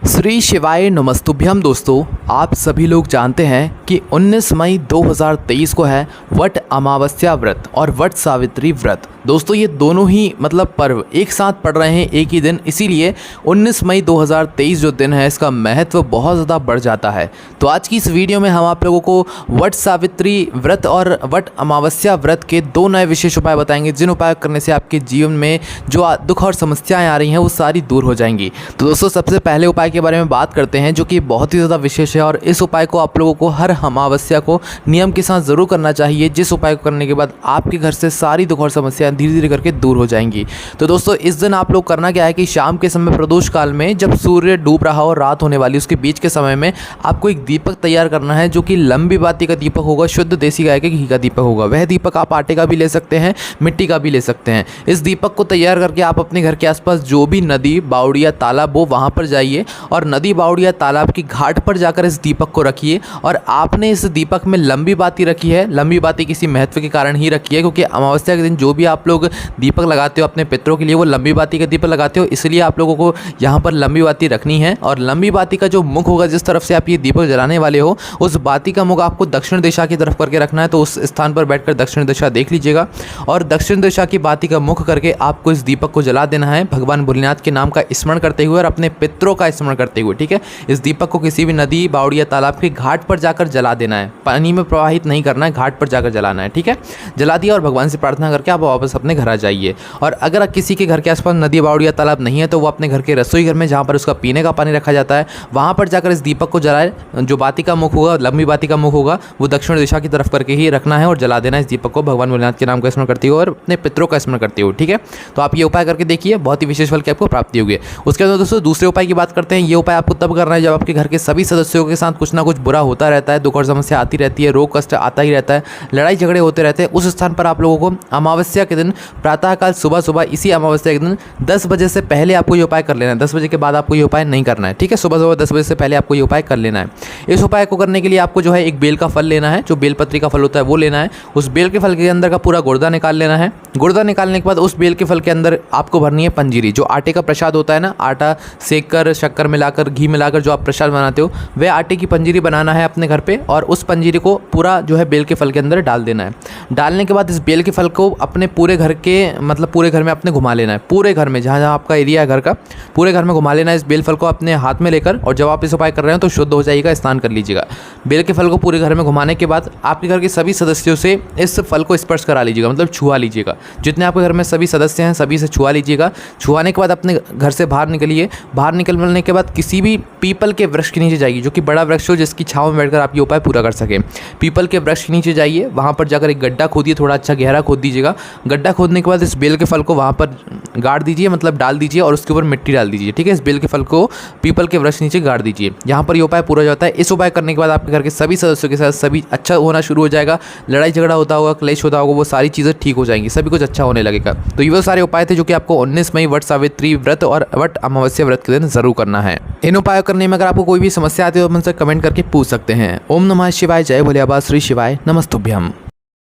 श्री शिवाय नमस्तुभ्यम। दोस्तों, आप सभी लोग जानते हैं कि 19 मई 2023 को है वट अमावस्या व्रत और वट सावित्री व्रत। दोस्तों, ये दोनों ही पर्व एक साथ पड़ रहे हैं एक ही दिन, इसीलिए 19 मई 2023 जो दिन है इसका महत्व बहुत ज़्यादा बढ़ जाता है। तो आज की इस वीडियो में हम आप लोगों को वट सावित्री व्रत और वट अमावस्या व्रत के दो नए विशेष उपाय बताएंगे, जिन उपाय करने से आपके जीवन में जो दुख और समस्याएं आ रही हैं वो सारी दूर हो जाएंगी। तो दोस्तों, सबसे पहले उपाय के बारे में बात करते हैं जो कि बहुत ही ज़्यादा विशेष है और इस उपाय को आप लोगों को हर अमावस्या को नियम के साथ ज़रूर करना चाहिए, जिस उपाय को करने के बाद आपके घर से सारी दुख और समस्याएं धीरे धीरे करके दूर हो जाएंगी। तो दोस्तों, इस दिन आप लोग करना क्या है कि शाम के समय प्रदोष काल में जब सूर्य डूब रहा हो, रात होने वाली, उसके बीच के समय में आपको एक दीपक तैयार करना है जो कि लंबी बाती का दीपक होगा, शुद्ध देसी गाय के घी का दीपक होगा। वह दीपक आप आटे का भी ले सकते हैं, मिट्टी का भी ले सकते हैं। इस दीपक को तैयार करके आप अपने घर के आसपास जो भी नदी, बावड़ी या तालाब हो वहाँ पर जाइए और नदी, बावड़ी या तालाब की घाट पर जाकर इस दीपक को रखिए। और आपने इस दीपक में लंबी बाती रखी है। लंबी बाती किसी महत्व के कारण ही रखी है, क्योंकि अमावस्या के दिन जो भी आप लोग दीपक लगाते हो अपने पितरों के लिए, वो लंबी बाती का दीपक लगाते हो, इसलिए आप लोगों को यहाँ पर लंबी बाती रखनी है। और लंबी बाती का जो मुख होगा, जिस तरफ से आप ये दीपक जलाने वाले हो, उस बाती का मुख आपको दक्षिण दिशा की तरफ करके रखना है। तो उस स्थान पर बैठकर दक्षिण दिशा देख लीजिएगा और दक्षिण दिशा की बाती का मुख करके आपको इस दीपक को जला देना है, भगवान भोलेनाथ के नाम का स्मरण करते हुए और अपने पितरों का स्मरण करते हुए। ठीक है, इस दीपक को किसी भी नदी, बावड़ी या तालाब के घाट पर जाकर जला देना है। पानी में प्रवाहित नहीं करना है, घाट पर जाकर जलाना है। ठीक है, जला दिया और भगवान से प्रार्थना करके आप वापस अपने घर आ जाइए। और अगर किसी के घर के आसपास नदी, बावड़ी या तालाब नहीं है तो वो अपने घर के रसोई घर में, जहाँ पर उसका पीने का पानी रखा जाता है, वहाँ पर जाकर इस दीपक को जलाए। जो बाती का मुख होगा, लंबी बाती का मुख होगा, वो दक्षिण दिशा की तरफ करके ही रखना है और जला देना है इस दीपक को, भगवान भोलेनाथ के नाम का स्मरण करते हुए और अपने पितरों का स्मरण करते हुए। ठीक है, तो आप ये उपाय करके देखिए, बहुत ही विशेष फल की आपको प्राप्ति होगी। उसके बाद दोस्तों, दूसरे उपाय की बात करते हैं। ये उपाय आपको तब करना है जब आपके घर के सभी सदस्यों के साथ कुछ ना कुछ बुरा होता रहता है, दुख और समस्या आती रहती है, रोग कष्ट आता ही रहता है, लड़ाई झगड़े होते रहते हैं। उस स्थान पर आप लोगों को अमावस्या के दिन प्रातःकाल सुबह सुबह, इसी अमावस्या के दिन 10 बजे से पहले आपको ये उपाय कर लेना है। 10 बजे के बाद आपको ये उपाय नहीं करना है। ठीक है, सुबह सुबह 10 बजे से पहले आपको ये उपाय कर लेना है। इस उपाय को करने के लिए आपको जो है एक बेल का फल लेना है, जो बेलपत्री का फल होता है वो लेना है। उस बेल के फल के अंदर का पूरा गुर्दा निकाल लेना है। गुर्दा निकालने के बाद उस बेल के फल के अंदर आपको भरनी है पंजीरी। जो आटे का प्रसाद होता है ना, आटा सेक कर, शक्कर मिलाकर, घी मिलाकर जो आप प्रसाद बनाते हो, वह आटे की पंजीरी बनाना है अपने घर पे और उस पंजीरी को पूरा जो है बेल के फल के अंदर डाल देना है। डालने के बाद इस बेल के फल को अपने पूरे घर के पूरे घर में अपने घुमा लेना है। पूरे घर में, जहाँ जहाँ आपका एरिया है घर का, पूरे घर में घुमा लेना है इस बेल फल को अपने हाथ में लेकर। और जब आप इस उपाय कर रहे हो तो शुद्ध हो जाइएगा, स्नान कर लीजिएगा। बेल के फल को पूरे घर में घुमाने के बाद आपके घर के सभी सदस्यों से इस फल को स्पर्श करा लीजिएगा, छुआ लीजिएगा। जितने आपके घर में सभी सदस्य हैं सभी से छुआ लीजिएगा। छुआने के बाद अपने घर से बाहर निकलिए। बाहर निकलने के बाद किसी भी पीपल के वृक्ष के नीचे जाइए, जो कि बड़ा वृक्ष हो, जिसकी छांव में बैठकर आप ये उपाय पूरा कर सकें। पीपल के वृक्ष के नीचे जाइए, वहाँ पर जाकर एक गड्ढा खोदिए, थोड़ा अच्छा गहरा खोद दीजिएगा। गड्ढा खोदने के बाद इस बेल के फल को वहाँ पर गाड़ दीजिए, डाल दीजिए और उसके ऊपर मिट्टी डाल दीजिए। ठीक है, इस बेल के फल को पीपल के वृक्ष नीचे गाड़ दीजिए। यहाँ पर ये उपाय पूरा हो जाता है। इस उपाय करने के बाद आपके घर के सभी सदस्यों के साथ सभी अच्छा होना शुरू हो जाएगा। लड़ाई झगड़ा होता होगा, क्लेश होता होगा, वो सारी चीज़ें ठीक हो जाएंगी, सभी कुछ अच्छा होने लगेगा। तो ये वो सारे उपाय थे जो कि आपको 19 मई वट सावित्री व्रत और वट अमावस्या व्रत के दिन जरूर करना है। इन उपायों करने में अगर आपको कोई भी समस्या आती है तो मुझसे कमेंट करके पूछ सकते हैं। ओम नमः शिवाय, जय भोले बाबा, श्री शिवाय नमस्तुभ्यम।